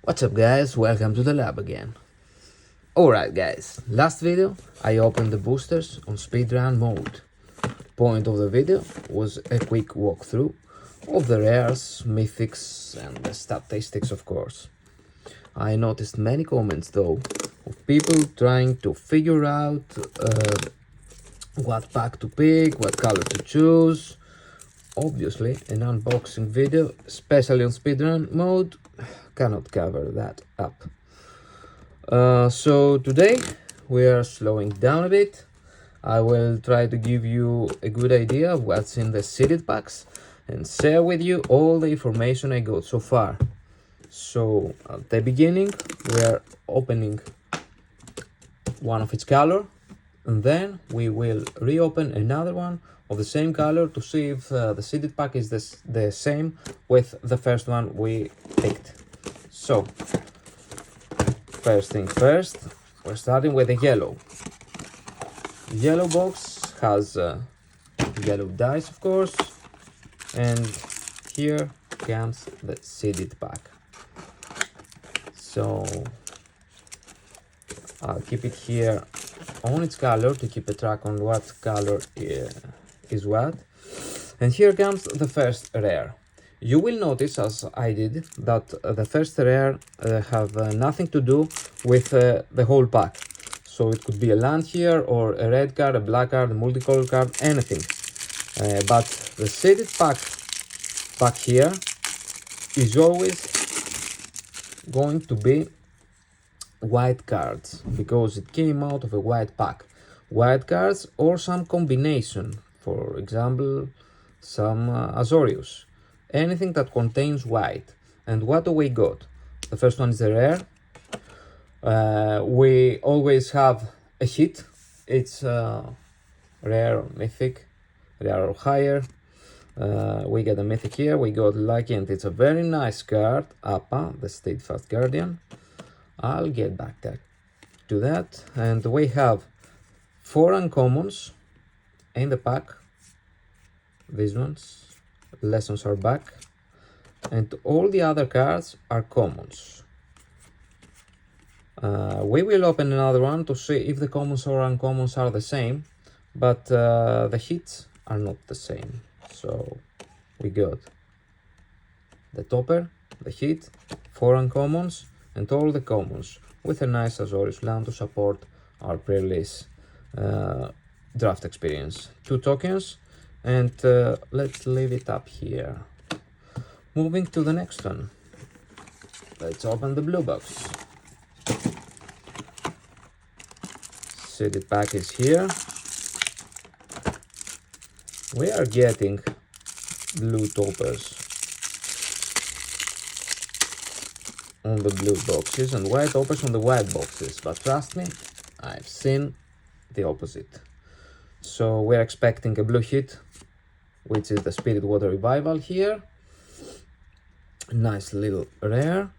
What's up guys, welcome to the lab again. Alright guys, last video I opened the boosters on speedrun mode. Point of the video was a quick walkthrough of the rares, mythics and the statistics of course. I noticed many comments though of people trying to figure out what pack to pick, what color to choose. Obviously an unboxing video, especially on speedrun mode, cannot cover that up. So today we are slowing down a bit. I will try to give you a good idea of what's in the seeded packs and share with you all the information I got so far. So at the beginning we are opening one of its color, and then we will reopen another one of the same color to see if the seeded pack is the same with the first one we picked. So first thing first, we're starting with the yellow. Yellow box has yellow dice of course, and here comes the seeded pack. So I'll keep it here on its color to keep a track on what color is what. And here comes the first rare. You will notice, as I did, that the first rare have nothing to do with the whole pack. So it could be a land here, or a red card, a black card, a multicolored card, anything. But the seeded pack here is always going to be white cards, because it came out of a white pack. White cards or some combination, for example, some Azorius. Anything that contains white. And what do we got? The first one is a rare. We always have a hit. It's rare or mythic, rare or higher. We get a mythic here. We got lucky, and it's a very nice card, Appa, the Steadfast Guardian. I'll get back to that. And we have 4 uncommons in the pack. These ones. Lessons are back, and all the other cards are commons. We will open another one to see if the commons or uncommons are the same, but the hits are not the same. So we got the topper, the hit, 4 uncommons, and all the commons with a nice Azorius land to support our pre-release draft experience. 2 tokens. And let's leave it up here. Moving to the next one. Let's open the blue box. Seeded pack is here. We are getting blue toppers on the blue boxes and white toppers on the white boxes. But trust me, I've seen the opposite. So we're expecting a blue hit, which is the Spirit Water Revival here. Nice little rare.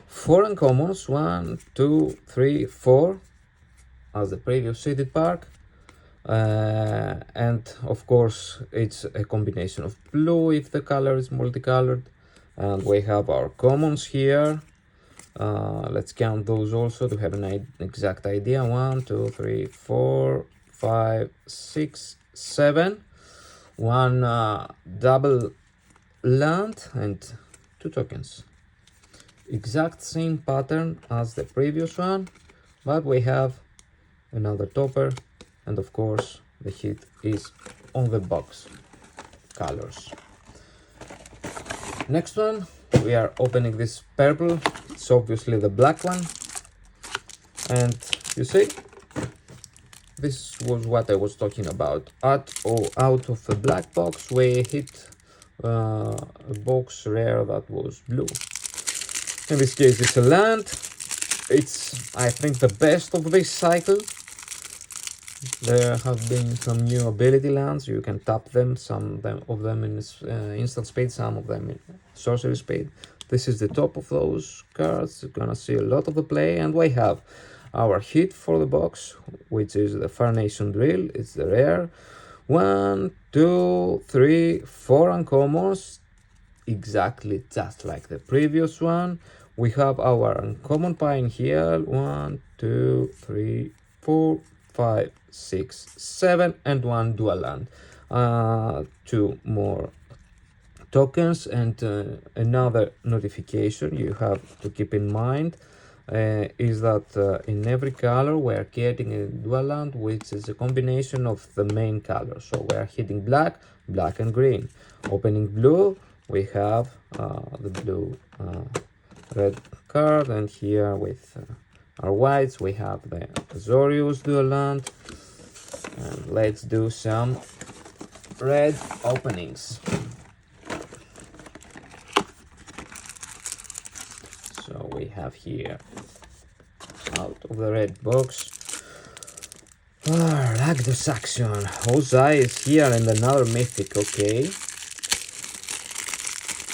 4 uncommons, 1, 2, 3, 4, as the previous seeded pack. And of course it's a combination of blue if the color is multicolored. And we have our commons here. Let's count those also to have an exact idea. 1, 2, 3, 4, 5, 6, 7. 1 double land and 2 tokens. Exact same pattern as the previous one, but we have another topper, and of course the hit is on the box colors. Next one, we are opening this purple. It's obviously the black one, and you see, this was what I was talking about. Out of a black box, we hit a box rare that was blue. In this case, it's a land. It's, I think, the best of this cycle. There have been some new ability lands. You can tap them, some of them in instant speed, some of them in sorcery speed. This is the top of those cards. You're gonna see a lot of the play, and we have our hit for the box, which is the Far Nation Drill. It's the rare. 1, 2, 3, 4 uncommons, exactly just like the previous one. We have our uncommon pine here. 1, 2, 3, 4, 5, 6, 7, and 1 dual land. 2 more tokens, and another notification you have to keep in mind is that in every color we are getting a dual land, which is a combination of the main color. So we are hitting black, black and green. Opening blue, we have the blue red card, and here with our whites we have the Azorius dual land. And let's do some red openings. So we have here out of the red box Ragdos Action. Ozai is here and another mythic. Okay,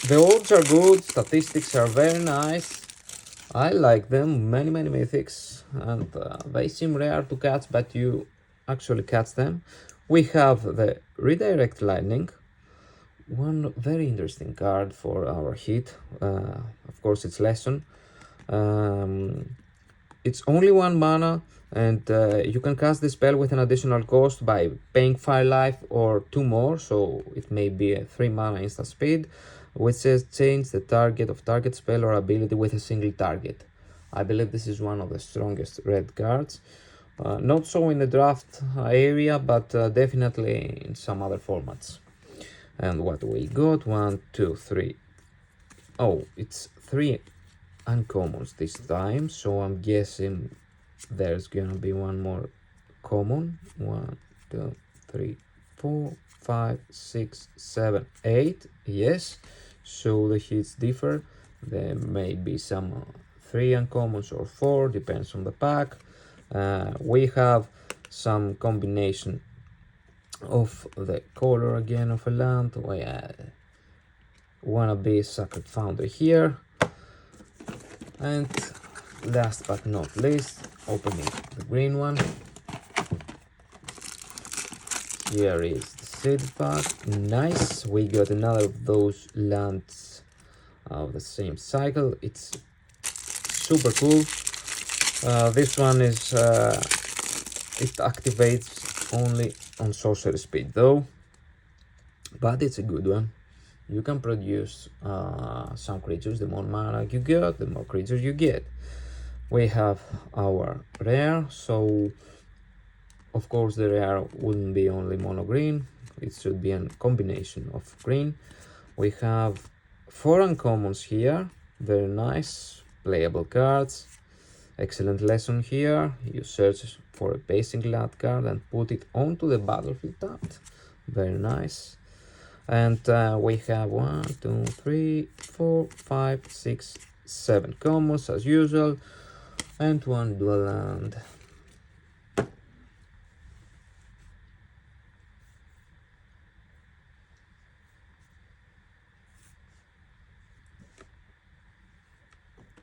the odds are good, statistics are very nice. I like them. Many mythics, and they seem rare to catch, but you actually catch them. We have the Redirect Lightning, one very interesting card for our hit. Of course, it's Lesson. It's only 1 mana, and you can cast the spell with an additional cost by paying 5 life or 2 more, so it may be a 3 mana instant speed, which says change the target of target spell or ability with a single target. I believe this is one of the strongest red cards. Not so in the draft area, but definitely in some other formats. And what we got? 1, 2, 3. Oh, it's 3 uncommons this time, so I'm guessing there's gonna be one more common. 1, 2, 3, 4, 5, 6, 7, 8. Yes, so the hits differ. There may be some 3 uncommons or 4, depends on the pack. We have some combination of the color again of a land. We wanna be Sacred Foundry here, and last but not least, opening the green one. Here is the seed pack. Nice, we got another of those lands of the same cycle. It's super cool. This one is it activates only on sorcery speed though, but it's a good one. You can produce some creatures. The more mana you get, the more creatures you get. We have our rare, so of course the rare wouldn't be only mono green, it should be a combination of green. We have 4 uncommons here, very nice, playable cards. Excellent lesson here. You search for a basic land card and put it onto the battlefield tapped. Very nice. And we have 1, 2, 3, 4, 5, 6, 7 commons as usual, and 1 dual land.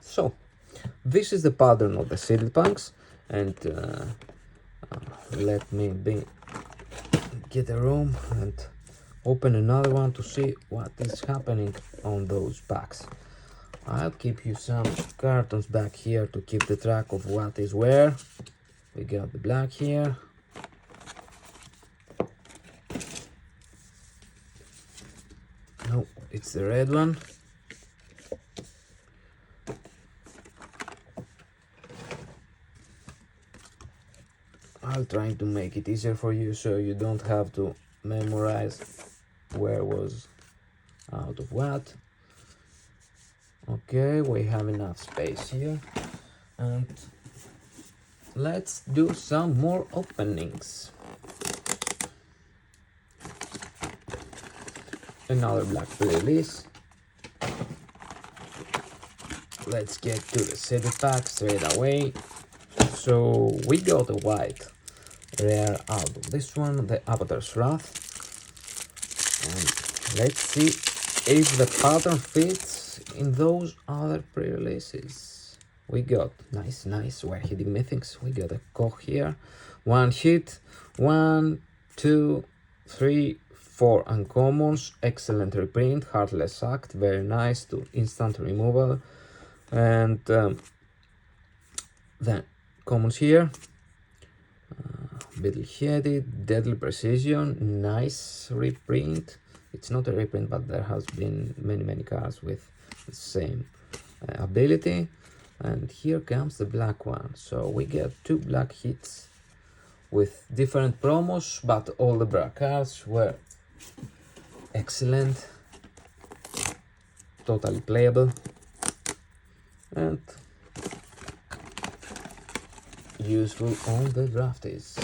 So this is the pattern of the seeded packs, and let me get a room and open another one to see what is happening on those packs. I'll keep you some cartons back here to keep the track of what is where. We got the black here. No, it's the red one. I'll try to make it easier for you so you don't have to memorize where was out of what. Okay, we have enough space here, and let's do some more openings. Another black release. Let's get to the city pack straight away. So we got a white rare out of this one, the Avatar's Wrath, and let's see if the pattern fits in those other pre-releases. We got nice, we're hitting mythics. We got a Koch here, 1 hit, 1, 2, 3, 4 uncommons, excellent reprint, Heartless Act, very nice to instant removal. And then commons here, Beetle-headed, Deadly Precision, nice reprint. It's not a reprint, but there has been many cards with the same ability. And here comes the black one. So we get 2 black hits with different promos, but all the black cards were excellent, totally playable, and useful on the drafties.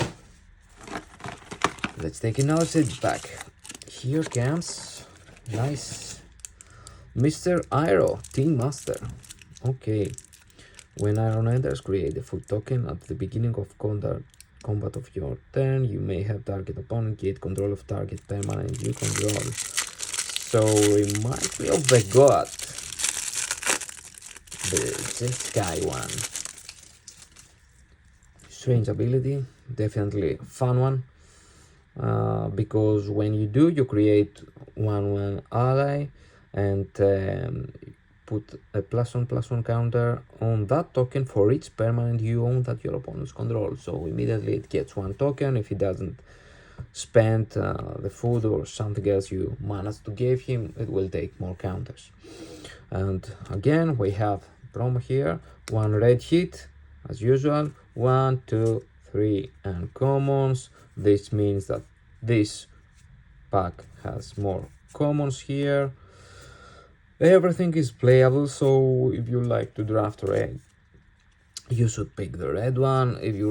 Let's take another seed pack. Here comes nice Mr. Iroh, Team Master. Okay, when Iron enters, create a food token at the beginning of combat of your turn. You may have target opponent get control of target permanent you control. So reminds me of the god, the sky one. Strange ability, definitely fun one. Because when you do, you create 1/1 ally and put a +1/+1 counter on that token for each permanent you own that your opponents control. So immediately it gets 1 token. If he doesn't spend the food or something else you managed to give him, it will take more counters. And again, we have promo here, 1 red hit as usual, 1, 2, 3 uncommons. This means that this pack has more commons here. Everything is playable, so if you like to draft red, you should pick the red one. If you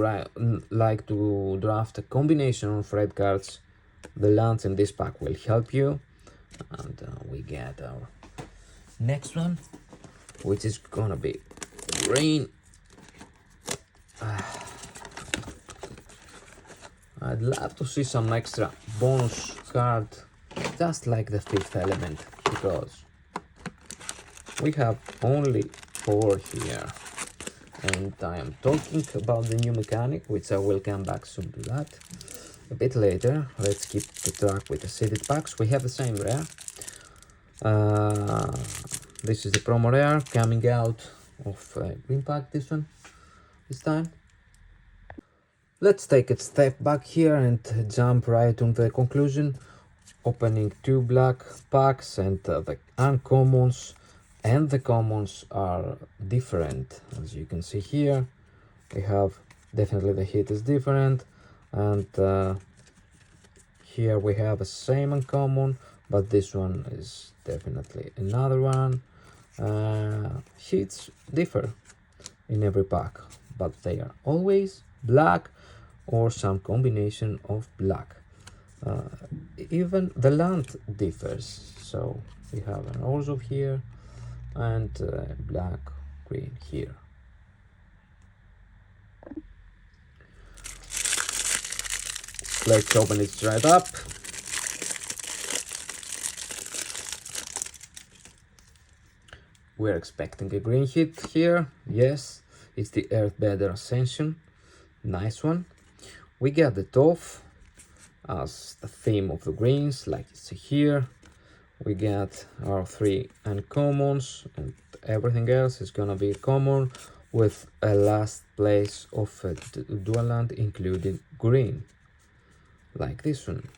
like to draft a combination of red cards, the lands in this pack will help you. And we get our next one, which is gonna be green. I'd love to see some extra bonus card, just like the 5th element, because we have only 4 here. And I am talking about the new mechanic, which I will come back soon to that a bit later. Let's keep the track with the seeded packs. We have the same rare. This is the promo rare coming out of green pack, this one, this time. Let's take a step back here and jump right on the conclusion. Opening 2 black packs, and the uncommons and the commons are different. As you can see here, we have definitely the hit is different, and here we have the same uncommon, but this one is definitely another one. Hits differ in every pack, but they are always black or some combination of black. Even the land differs, so we have an orzo here and black green here. Let's open it straight up. We're expecting a green hit here. Yes, it's the Earthbender Ascension, nice one. We get the Toph as the theme of the greens, like you see here. We get our 3 uncommons, and everything else is gonna be common, with a last place of a dual land including green, like this one.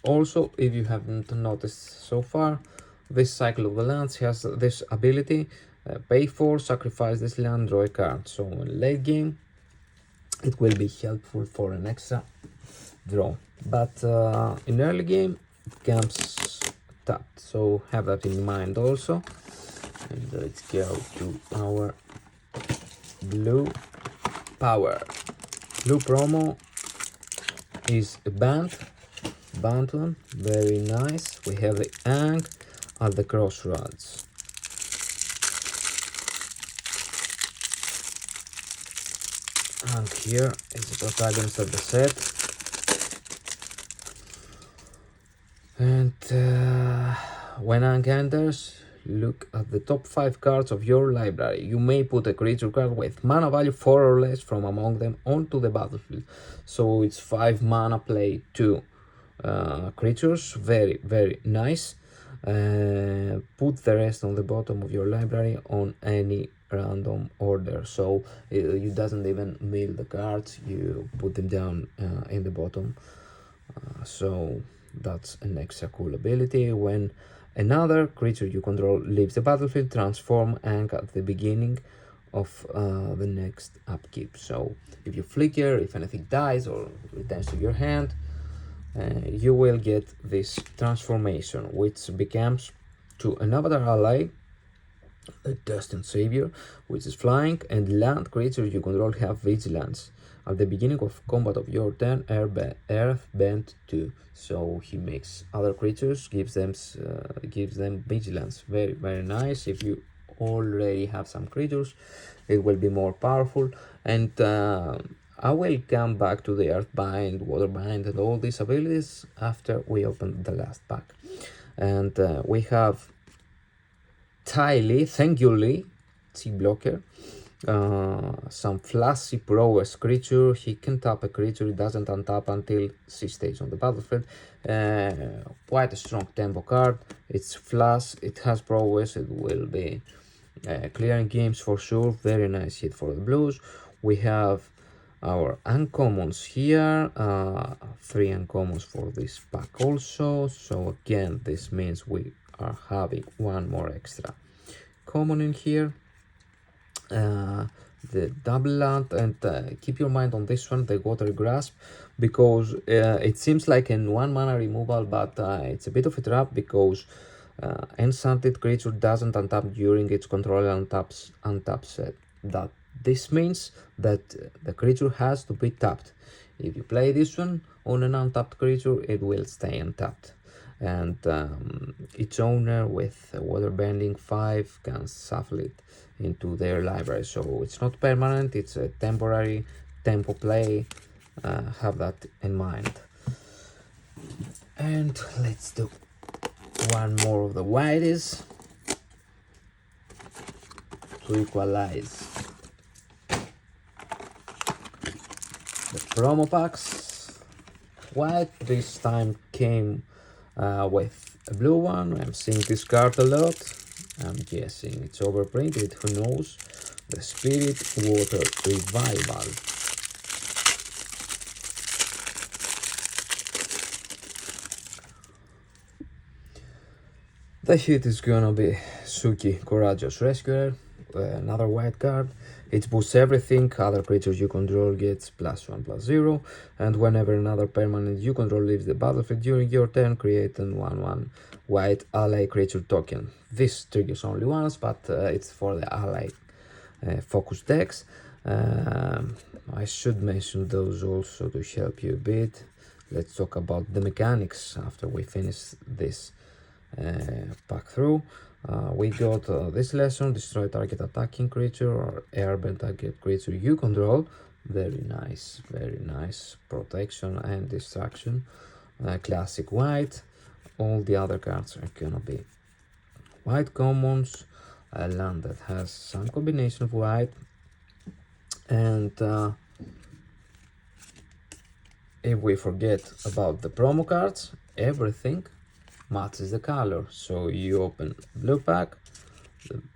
Also, if you haven't noticed so far, this cycle of the lands has this ability, pay 4, sacrifice this land, draw a card. So in late game it will be helpful for an extra draw, but in early game it comes tapped, so have that in mind also. And let's go to our blue power. Blue promo is a band one, very nice. We have the Ang at the crossroads. And here is the protagonist of the set. And when Ang enters, look at the top 5 cards of your library. You may put a creature card with mana value 4 or less from among them onto the battlefield. So it's 5 mana, play 2 creatures, very nice. Put the rest on the bottom of your library on any random order. So you doesn't even mill the cards, you put them down in the bottom. So that's an extra cool ability. When another creature you control leaves the battlefield, transform Ankh at the beginning of the next upkeep. So if you flicker, if anything dies or returns to your hand, you will get this transformation, which becomes to an avatar ally, a destined savior, which is flying, and land creatures you control have vigilance. At the beginning of combat of your turn, earth bend 2. So he makes other creatures, gives them vigilance. Very, very nice. If you already have some creatures, it will be more powerful. And I will come back to the Earthbind, Waterbind, and all these abilities after we open the last pack. And we have Tylee, thank you Lee, T-blocker. Some flashy prowess creature. He can tap a creature, he doesn't untap until she stays on the battlefield. Quite a strong tempo card. It's flash, it has prowess, it will be clearing games for sure. Very nice hit for the blues. We have our uncommons here, 3 uncommons for this pack also. So again, this means we are having one more extra common in here. The double land, and keep your mind on this one, the water grasp, because it seems like an 1 mana removal, but it's a bit of a trap, because enchanted creature doesn't untap during its control untaps that. This means that the creature has to be tapped. If you play this one on an untapped creature, it will stay untapped. And its owner with water bending 5 can shuffle it into their library. So it's not permanent, it's a temporary tempo play. Have that in mind. And let's do one more of the whiteys to equalize the promo packs. White this time came with a blue one. I'm seeing this card a lot. I'm guessing it's overprinted, who knows. The Spirit Water Revival. The hit is gonna be Suki, Courageous Rescuer, another white card. It boosts everything, other creatures you control gets +1/+0, and whenever another permanent you control leaves the battlefield during your turn, create an 1/1 white ally creature token. This triggers only once, but it's for the ally focus decks. I should mention those also to help you a bit. Let's talk about the mechanics after we finish this pack through. We got this lesson: destroy target attacking creature or airbend target creature you control. Very nice protection and distraction. Classic white. All the other cards are gonna be white commons. A land that has some combination of white. And if we forget about the promo cards, everything matches the color. So you open blue pack,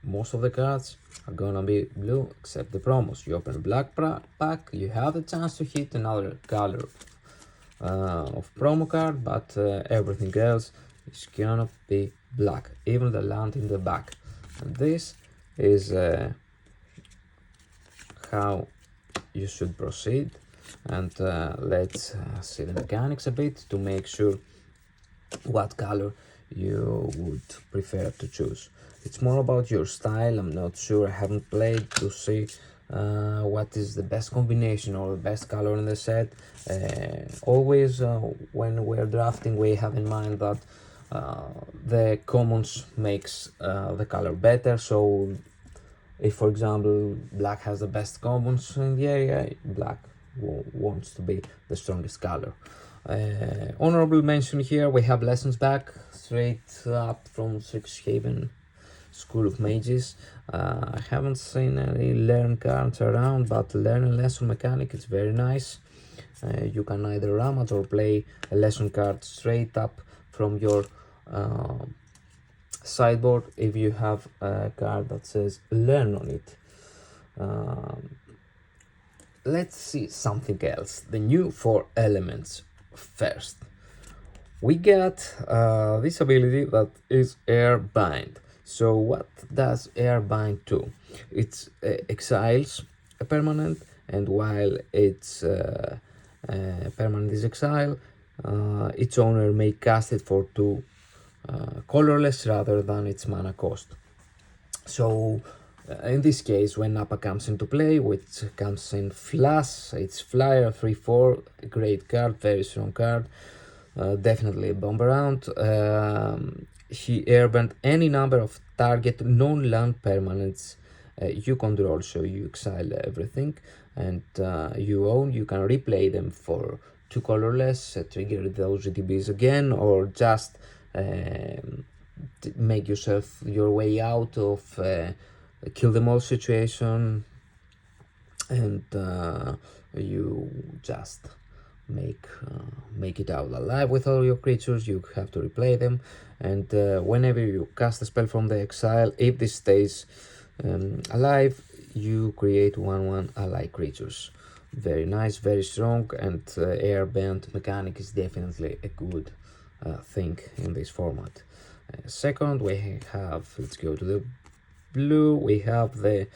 most of the cards are gonna be blue except the promos. You open black pack, you have the chance to hit another color of promo card, but everything else is gonna be black, even the land in the back. And this is how you should proceed. And let's see the mechanics a bit to make sure what color you would prefer to choose. It's more about your style. I'm not sure, I haven't played to see what is the best combination or the best color in the set. Always when we're drafting, we have in mind that the commons makes the color better. So if, for example, black has the best commons in the area, black wants to be the strongest color. Honorable mention here, we have lessons back straight up from Strixhaven School of Mages. I haven't seen any learn cards around, but learn a lesson mechanic, it's very nice. You can either ramage or play a lesson card straight up from your sideboard if you have a card that says learn on it. Let's see something else, the new 4 elements. First, we got this ability that is airbind. So what does airbind do? It exiles a permanent, and while its permanent is exile, its owner may cast it for 2 colorless rather than its mana cost. So in this case, when Nappa comes into play, which comes in Flash, it's Flyer 3/4, great card, very strong card, definitely a bomb around. He airburned any number of target non-land permanents you control, so you exile everything, and you own, you can replay them for 2 colorless, trigger those ETBs again, or just make yourself your way out of kill them all situation, and you just make it out alive with all your creatures. You have to replay them, and whenever you cast a spell from the exile, if this stays alive, you create 1/1 ally creatures. Very nice, very strong, and airbend mechanic is definitely a good thing in this format. Second, we have, let's go to the blue, we have the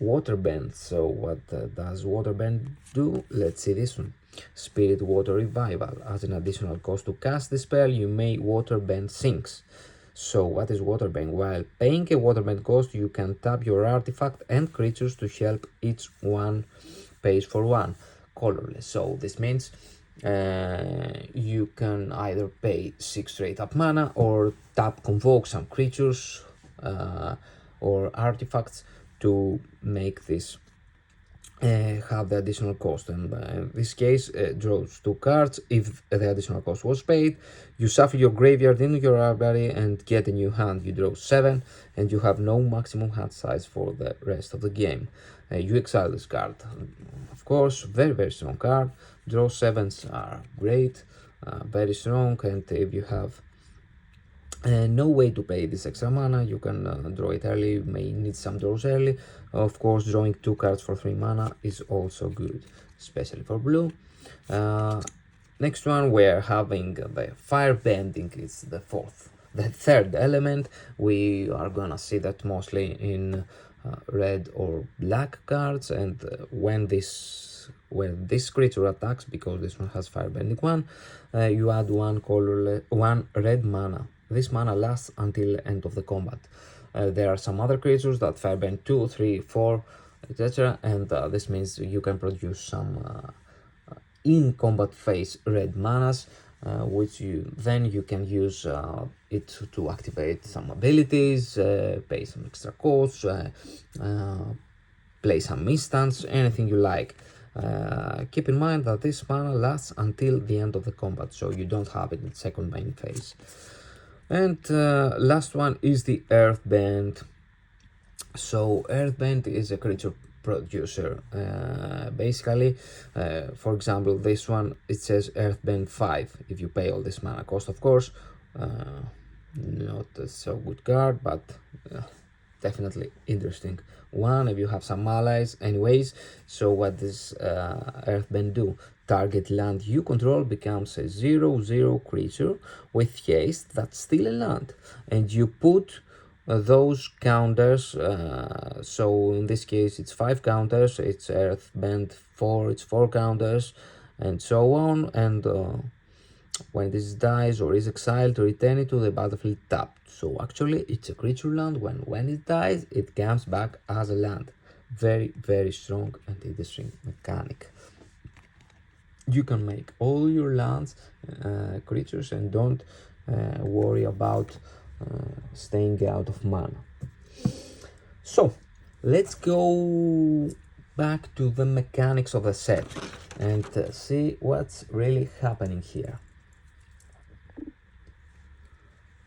waterbend. So what does waterbend do? Let's see this one. Spirit Water Revival. As an additional cost to cast the spell, you may waterbend sinks. So what is waterbend? While paying a waterbend cost, you can tap your artifact and creatures to help each one pays for 1 colorless. So this means you can either pay 6 straight up mana, or tap convoke some creatures or artifacts to make this have the additional cost. And in this case, draws 2 cards. If the additional cost was paid, you shuffle your graveyard into your library and get a new hand. You draw 7, and you have no maximum hand size for the rest of the game. You exile this card. Of course, very, very strong card. Draw 7s are great, very strong, and if you have no way to pay this extra mana, you can draw it early. You may need some draws early. Of course, drawing 2 cards for 3 mana is also good, especially for blue. Next one, we're having the fire bending. It's the third element. We are gonna see that mostly in red or black cards, and when this creature attacks, because this one has firebending 1, you add 1 red mana. This mana lasts until end of the combat. There are some other creatures that firebend 2, 3, 4, etc., and this means you can produce some in combat phase red manas, which you can use it to activate some abilities, pay some extra costs, play some instants, anything you like. Keep in mind that this mana lasts until the end of the combat, so you don't have it in second main phase. And last one is the Earthbend. So Earthbend is a creature producer. Basically, for example, this one, it says Earthbend 5 if you pay all this mana cost, of course. Not a so good card, but definitely interesting one if you have some allies. Anyways, so what does Earthbend do? Target land you control becomes a 0/0 creature with haste that's still a land, and you put those counters, so in this case it's 5 counters, it's Earthbend 4, it's 4 counters, and so on, and when this dies or is exiled, return it to the battlefield tapped. So actually it's a creature land. When it dies, it comes back as a land. Very, very strong and interesting mechanic. You can make all your lands creatures, and don't worry about staying out of mana. So let's go back to the mechanics of the set and see what's really happening here.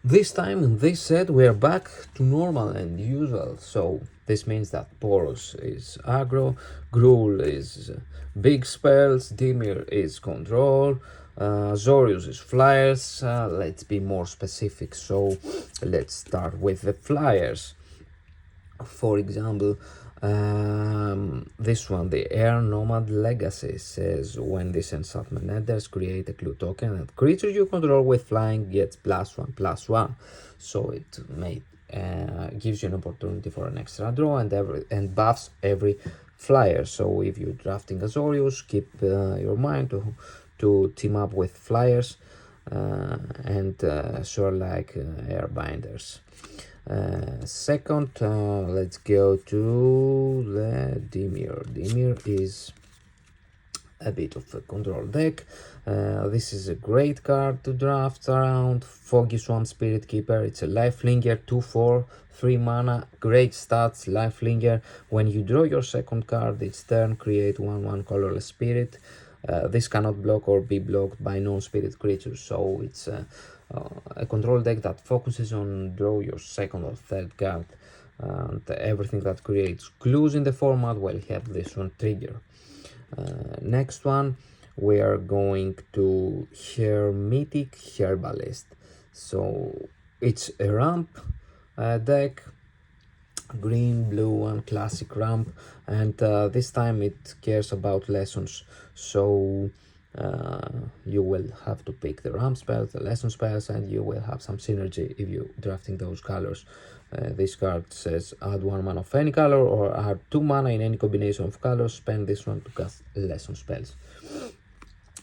This time in this set we are back to normal and usual, so this means that Boros is aggro, Gruul is big spells, Dimir is control, Zorius is flyers. Let's be more specific, so let's start with the flyers. For example, this one, the Air Nomad Legacy, says when this enchantment enters, create a clue token, and creature you control with flying gets +1/+1. So it gives you an opportunity for an extra draw and buffs every flyer. So if you're drafting Azorius, keep your mind to team up with flyers and sort like airbinders. Second, let's go to the Dimir. Dimir is a bit of a control deck. This is a great card to draft around. Foggy Swamp Spirit Keeper. It's a Lifelinger, 2/4, 3 mana, great stats. Lifelinger. When you draw your second card each turn, create 1/1 colorless spirit. This cannot block or be blocked by non-spirit creatures, so it's a control deck that focuses on draw your second or third card, and everything that creates clues in the format will help this one trigger. Next one, we are going to Hermetic Herbalist. So it's a ramp deck, green, blue one, classic ramp, and this time it cares about lessons, so you will have to pick the ramp spells, the lesson spells, and you will have some synergy if you're drafting those colors. This card says add 1 mana of any color or add 2 mana in any combination of colors. Spend this one to cast lesson spells.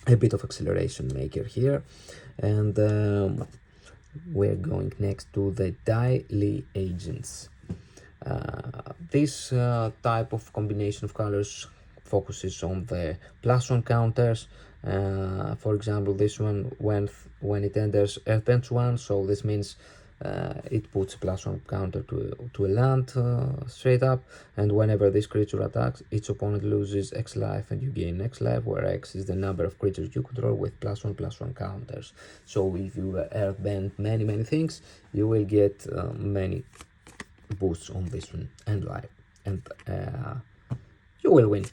A bit of acceleration maker here. And we're going next to the Daily Agents. This type of combination of colors focuses on the +1 counters. For example, this one, when it enters Earth Bends 1, so this means it puts a +1 counter to a land straight up, and whenever this creature attacks, each opponent loses X life and you gain X life, where X is the number of creatures you control with +1/+1 counters. So if you earthbend many things, you will get many boosts on this one and life, and you will win.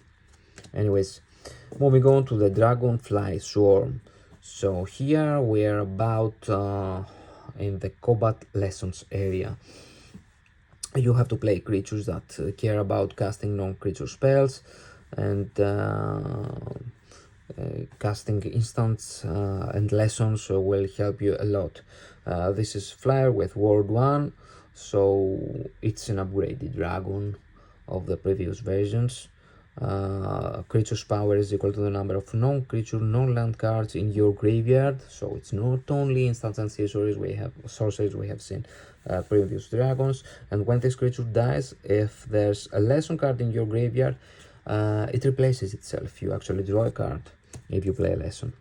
Anyways, moving on to the Dragonfly Swarm. So here we're about in the combat lessons area. You have to play creatures that care about casting non-creature spells and casting instants and lessons will help you a lot. This is flyer with ward 1, so it's an upgraded dragon of the previous versions. Creature's power is equal to the number of non-creature, non-land cards in your graveyard. So it's not only instants and sorceries we have seen previous dragons. And when this creature dies, if there's a lesson card in your graveyard, it replaces itself. You actually draw a card if you play a lesson.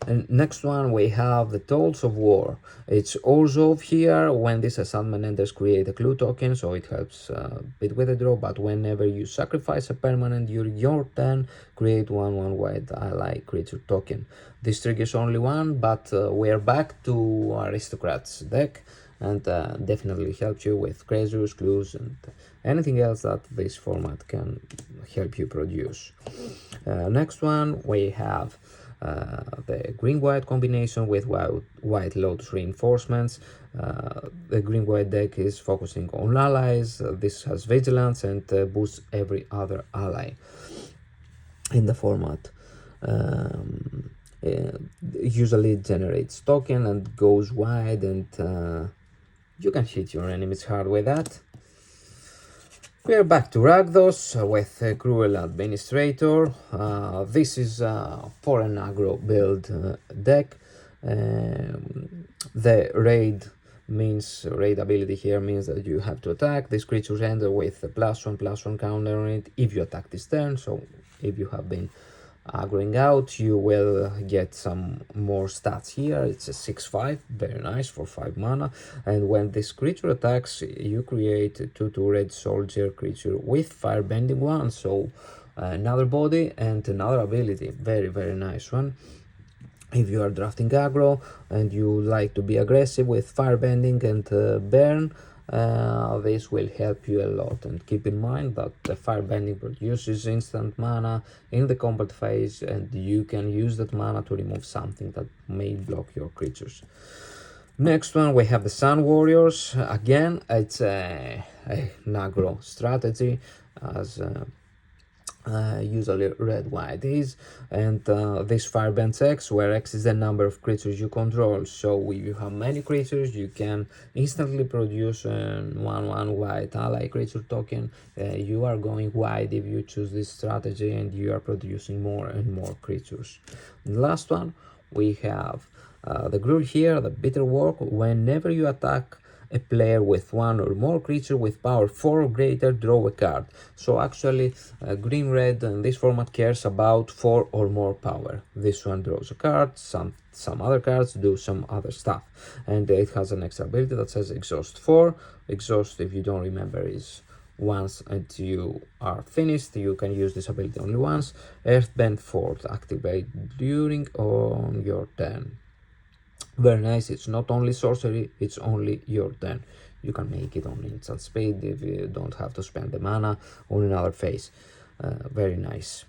And next one we have the Tolls of War. It's Orzhov here. When this enchantment enters, create a clue token, so it helps a bit with the draw, but whenever you sacrifice a permanent during your turn, create 1/1 white ally creature token. This triggers only one, but we're back to Aristocrats deck, and definitely helps you with creatures, clues, and anything else that this format can help you produce. Next one we have the green-white combination with white Lotus reinforcements. The green-white deck is focusing on allies. This has vigilance and boosts every other ally in the format. Usually it generates token and goes wide, and you can hit your enemies hard with that. We are back to Rakdos with a Cruel Administrator. This is for an aggro build deck. The raid ability here means that you have to attack. These creatures enter with a +1/+1 counter on it if you attack this turn. So if you have been aggroing out, you will get some more stats here. It's a 6/5, very nice for 5 mana, and when this creature attacks, you create a 2/2 red soldier creature with firebending 1, so another body and another ability. Very nice one. If you are drafting aggro and you like to be aggressive with firebending and burn, this will help you a lot. And keep in mind that the firebending produces instant mana in the combat phase, and you can use that mana to remove something that may block your creatures. Next one, we have the Sun Warriors. Again, it's an aggro strategy, as usually red-white is, and this firebend X, where X is the number of creatures you control. So if you have many creatures, you can instantly produce a 1/1 white ally creature token. You are going wide if you choose this strategy, and you are producing more and more creatures. And the last one, we have the rule here, the bitter work. Whenever you attack a player with one or more creature with power 4 or greater, draw a card. So actually, green red in this format cares about 4 or more power. This one draws a card, some other cards do some other stuff, and it has an extra ability that says exhaust 4. Exhaust, if you don't remember, is once and you are finished. You can use this ability only once. Earthbend 4 activate during on your turn. Very nice. It's not only sorcery, it's only your turn. You can make it on instant speed if you don't have to spend the mana on another phase. Very nice.